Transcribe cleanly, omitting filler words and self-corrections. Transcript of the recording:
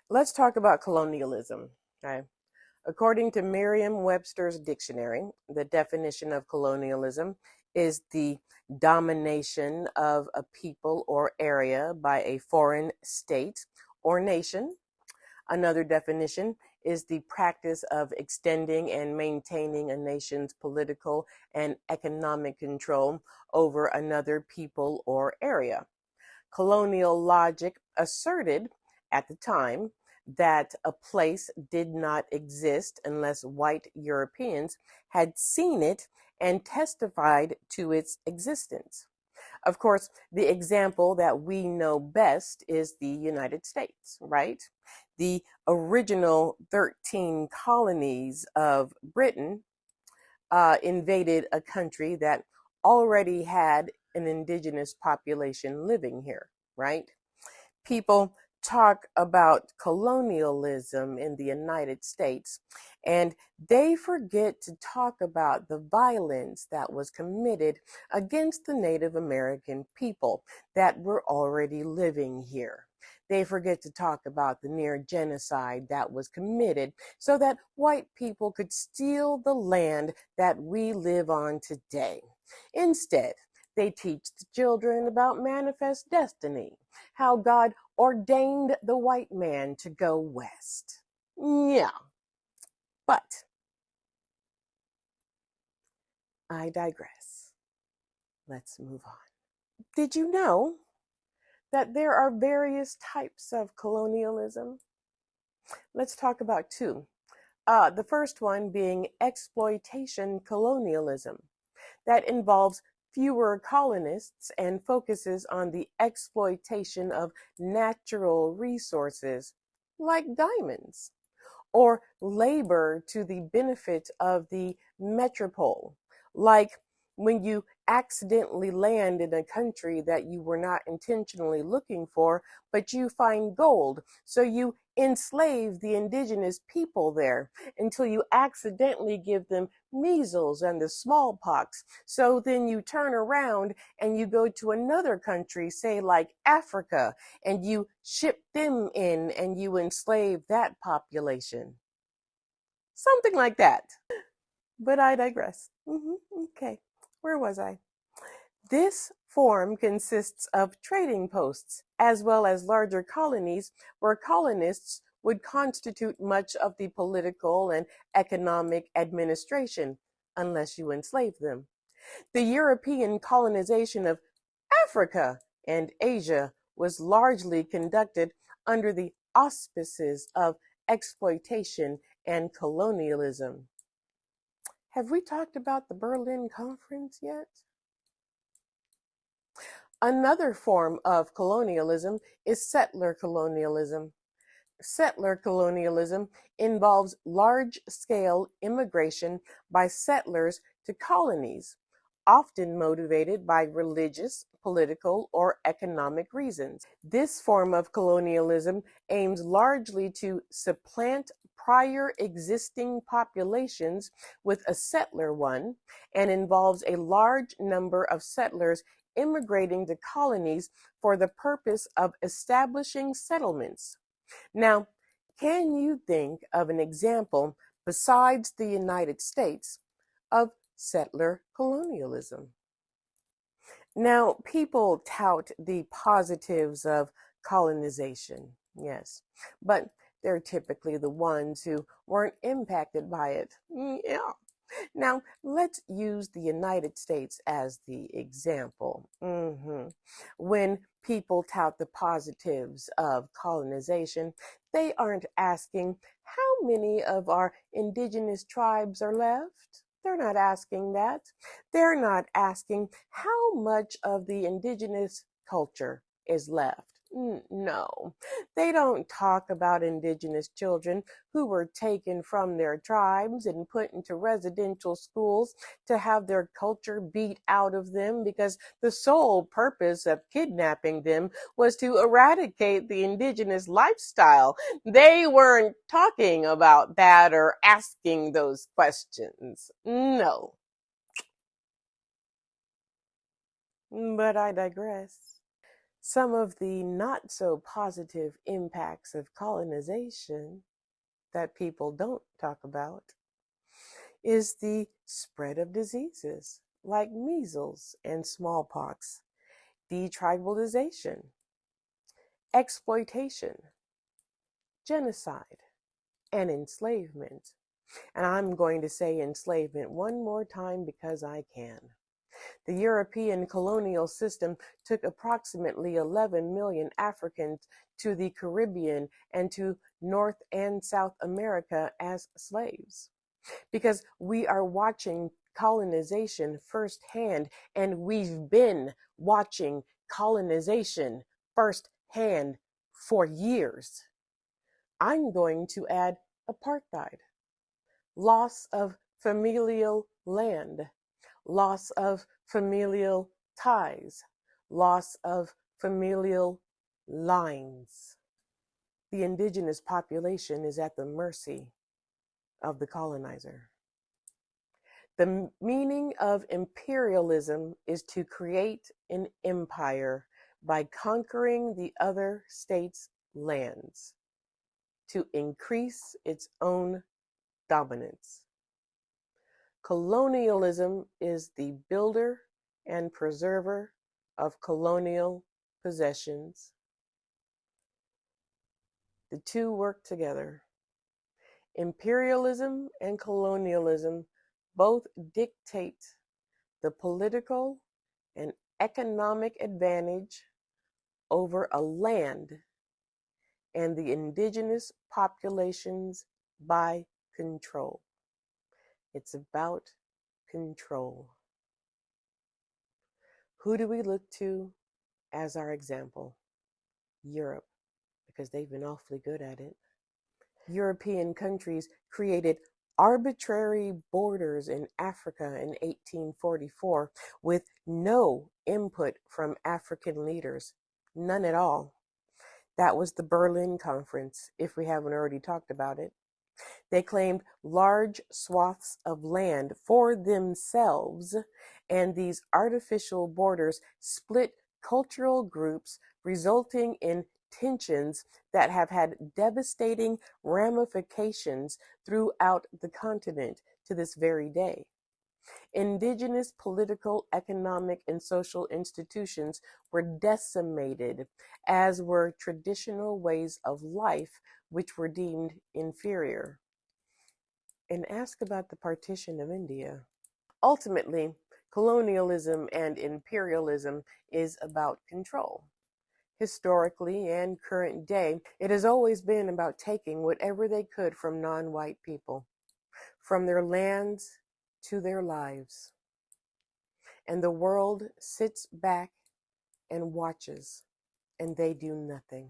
Let's talk about colonialism. Okay. According to Merriam-Webster's dictionary, the definition of colonialism is the domination of a people or area by a foreign state or nation. Another definition is the practice of extending and maintaining a nation's political and economic control over another people or area. Colonial logic asserted at the time that a place did not exist unless white Europeans had seen it and testified to its existence. Of course, the example that we know best is the United States, right? The original 13 colonies of Britain invaded a country that already had an indigenous population living here, right? People talk about colonialism in the United States, and they forget to talk about the violence that was committed against the Native American people that were already living here. They forget to talk about the near genocide that was committed so that white people could steal the land that we live on today. Instead, they teach the children about manifest destiny, how God ordained the white man to go west. Yeah, but I digress. Let's move on. Did you know that there are various types of colonialism? Let's talk about two. The first one being exploitation colonialism, that involves fewer colonists and focuses on the exploitation of natural resources like diamonds or labor to the benefit of the metropole, like when you accidentally land in a country that you were not intentionally looking for, but you find gold. So you enslave the indigenous people there until you accidentally give them measles and the smallpox. So then you turn around and you go to another country, say like Africa, and you ship them in and you enslave that population. Something like that. But I digress. Okay, where was I? This form consists of trading posts as well as larger colonies where colonists would constitute much of the political and economic administration unless you enslaved them. The European colonization of Africa and Asia was largely conducted under the auspices of exploitation and colonialism. Have we talked about the Berlin Conference yet? Another form of colonialism is settler colonialism. Settler colonialism involves large-scale immigration by settlers to colonies, often motivated by religious, political, or economic reasons. This form of colonialism aims largely to supplant prior existing populations with a settler one and involves a large number of settlers immigrating to colonies for the purpose of establishing settlements. Now, can you think of an example besides the United States of settler colonialism? Now, people tout the positives of colonization, yes, but they're typically the ones who weren't impacted by it. Yeah. Now, let's use the United States as the example. When people tout the positives of colonization, they aren't asking how many of our indigenous tribes are left. They're not asking that. They're not asking how much of the indigenous culture is left. No, they don't talk about indigenous children who were taken from their tribes and put into residential schools to have their culture beat out of them because the sole purpose of kidnapping them was to eradicate the indigenous lifestyle. They weren't talking about that or asking those questions. No. But I digress. Some of the not so positive impacts of colonization that people don't talk about is the spread of diseases like measles and smallpox, detribalization, exploitation, genocide, and enslavement. And I'm going to say enslavement one more time because I can. The European colonial system took approximately 11 million Africans to the Caribbean and to North and South America as slaves. Because we are watching colonization firsthand, and we've been watching colonization firsthand for years. I'm going to add apartheid, loss of familial land, loss of familial ties, loss of familial lines. The indigenous population is at the mercy of the colonizer. The meaning of imperialism is to create an empire by conquering the other state's lands, to increase its own dominance. Colonialism is the builder and preserver of colonial possessions. The two work together. Imperialism and colonialism both dictate the political and economic advantage over a land and the indigenous populations by control. It's about control. Who do we look to as our example? Europe, because they've been awfully good at it. European countries created arbitrary borders in Africa in 1844 with no input from African leaders, none at all. That was the Berlin Conference, if we haven't already talked about it. They claimed large swaths of land for themselves, and these artificial borders split cultural groups, resulting in tensions that have had devastating ramifications throughout the continent to this very day. Indigenous political, economic, and social institutions were decimated, as were traditional ways of life, which were deemed inferior. And ask about the partition of India. Ultimately, colonialism and imperialism is about control. Historically and current day, it has always been about taking whatever they could from non-white people, from their lands to their lives. And the world sits back and watches, and they do nothing.